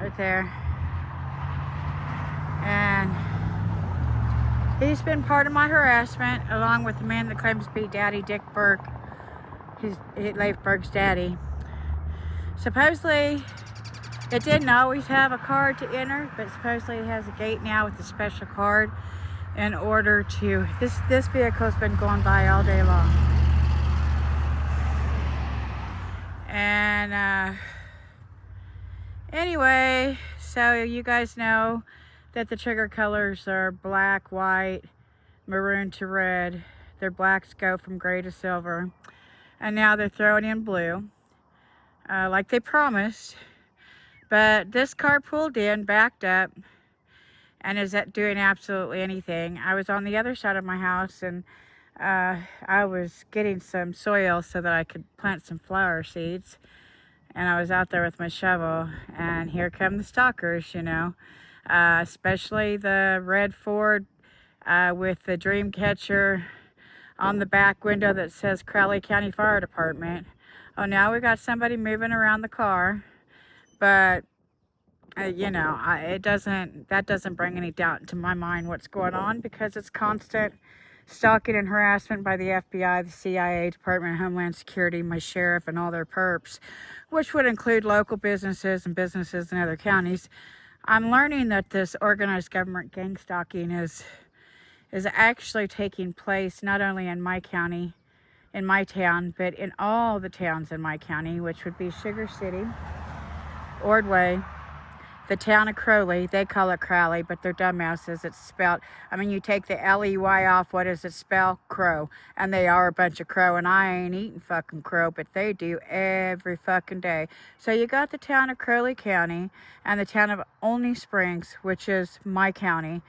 right there. And he's been part of my harassment, along with the man that claims to be Daddy Dick Berg. He's Leif Berg's daddy. Supposedly, it didn't always have a card to enter, but supposedly it has a gate now with a special card in order to... This vehicle's been going by all day long. And anyway, so you guys know that the trigger colors are black, white, maroon to red. Their blacks go from gray to silver. And now they're throwing in blue, like they promised. But this car pulled in, backed up, and is doing absolutely anything. I was on the other side of my house, and I was getting some soil so that I could plant some flower seeds. And I was out there with my shovel, and here come the stalkers, you know. Especially the red Ford with the dream catcher on the back window that says Crowley County Fire Department. Oh, now we got somebody moving around the car, but you know, that doesn't bring any doubt into my mind what's going on, because it's constant stalking and harassment by the FBI, the CIA, Department of Homeland Security, my sheriff, and all their perps, which would include local businesses and businesses in other counties. I'm learning that this organized government gang stalking is actually taking place not only in my county, in my town, but in all the towns in my county, which would be Sugar City, Ordway, the town of Crowley. They call it Crowley, but they're dumbasses. It's spelled, I mean, you take the L-E-Y off, what does it spell? Crow. And they are a bunch of crow, and I ain't eating fucking crow, but they do every fucking day. So you got the town of Crowley County and the town of Olney Springs, which is my county.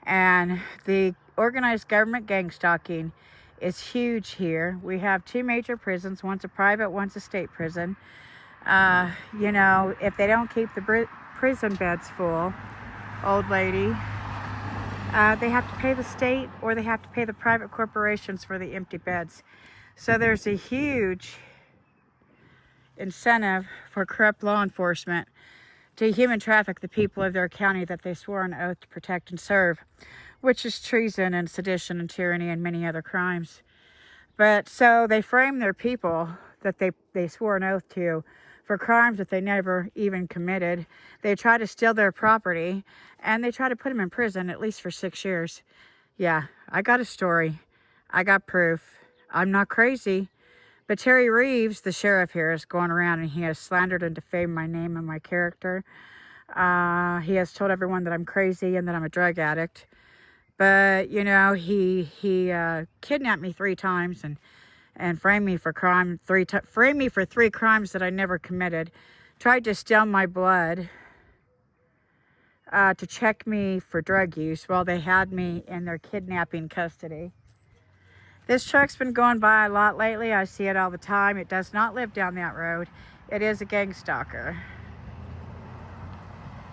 And the organized government gang stalking is huge here. We have two major prisons. One's a private, one's a state prison. You know, if they don't keep the prison beds full, old lady, they have to pay the state, or they have to pay the private corporations for the empty beds. So there's a huge incentive for corrupt law enforcement to human traffic the people of their county that they swore an oath to protect and serve, which is treason and sedition and tyranny and many other crimes. But so they frame their people that they swore an oath to for crimes that they never even committed. They try to steal their property, and they try to put them in prison at least for 6 years. Yeah, I got a story. I got proof. I'm not crazy. But Terry Reeves, the sheriff here, is going around, and he has slandered and defamed my name and my character. He has told everyone that I'm crazy and that I'm a drug addict. But, you know, he kidnapped me 3 times and framed me for framed me for 3 crimes that I never committed. Tried to steal my blood to check me for drug use while they had me in their kidnapping custody. This truck's been going by a lot lately. I see it all the time. It does not live down that road. It is a gang stalker.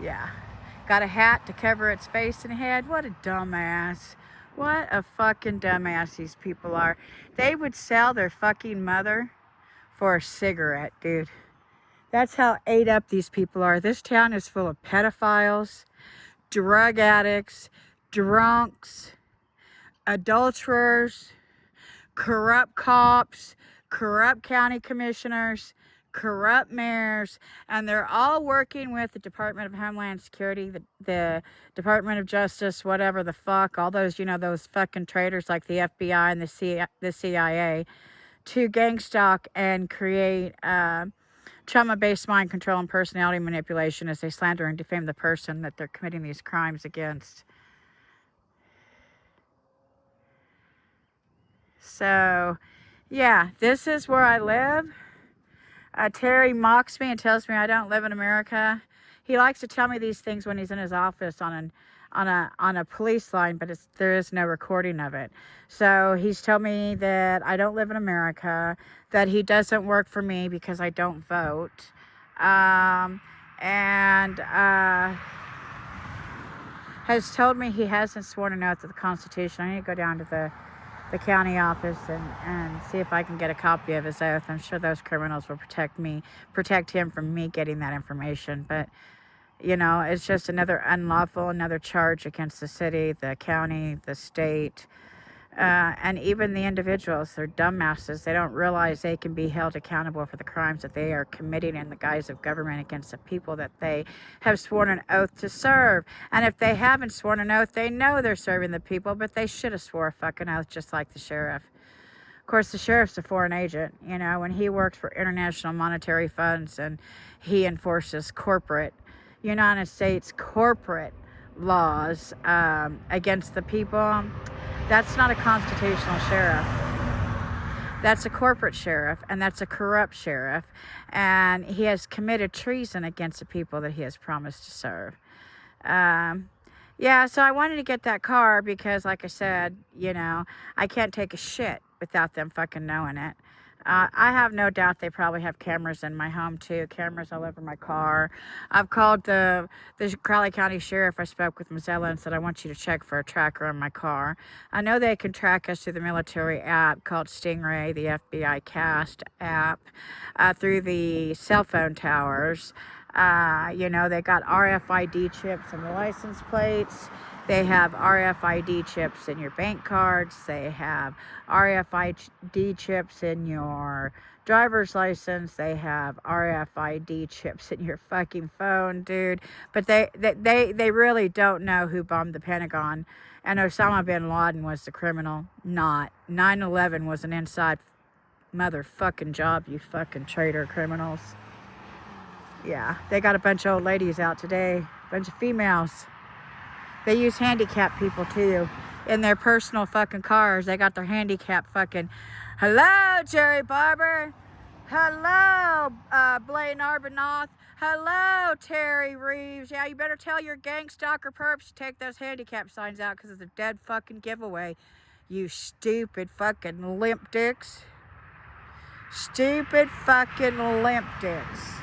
Yeah. Got a hat to cover its face and head. What a dumbass. What a fucking dumbass these people are. They would sell their fucking mother for a cigarette, dude. That's how ate up these people are. This town is full of pedophiles, drug addicts, drunks, adulterers, corrupt cops, corrupt county commissioners, corrupt mayors, and they're all working with the Department of Homeland Security, the Department of Justice, whatever the fuck, all those, you know, those fucking traitors like the FBI and the CIA, to gang stalk and create trauma-based mind control and personality manipulation as they slander and defame the person that they're committing these crimes against. So, yeah, this is where I live. Terry mocks me and tells me I don't live in America. He likes to tell me these things when he's in his office on a police line, but there is no recording of it. So he's told me that I don't live in America, that he doesn't work for me because I don't vote, and has told me he hasn't sworn an oath to the Constitution. I need to go down to the county office and see if I can get a copy of his oath. I'm sure those criminals will protect him from me getting that information. But You know, it's just another another charge against the city, the county, the state, and even the individuals. They're dumbasses. They don't realize they can be held accountable for the crimes that they are committing in the guise of government against the people that they have sworn an oath to serve. And if they haven't sworn an oath, they know they're serving the people, but they should have swore a fucking oath, just like the sheriff. Of course, the sheriff's a foreign agent. You know, when he works for international monetary funds and he enforces corporate, United States corporate laws against the people, that's not a constitutional sheriff. That's a corporate sheriff, and that's a corrupt sheriff, and he has committed treason against the people that he has promised to serve. Yeah, so I wanted to get that car because, like I said, you know, I can't take a shit without them fucking knowing it. I have no doubt they probably have cameras in my home too, cameras all over my car. I've called the Crowley County Sheriff. I spoke with Mozilla and said, I want you to check for a tracker on my car. I know they can track us through the military app called Stingray, the FBI Cast app, through the cell phone towers. You know, they got RFID chips in the license plates. They have RFID chips in your bank cards. They have RFID chips in your driver's license. They have RFID chips in your fucking phone, dude. But they really don't know who bombed the Pentagon. And Osama bin Laden was the criminal, not. 9/11 was an inside motherfucking job, you fucking traitor criminals. Yeah, they got a bunch of old ladies out today, a bunch of females. They use handicapped people too in their personal fucking cars. They got their handicapped fucking, hello, Jerry Barber. Hello, Blaine Arbanoth. Hello, Terry Reeves. Yeah, you better tell your gang stalker perps to take those handicap signs out because it's a dead fucking giveaway. You stupid fucking limp dicks. Stupid fucking limp dicks.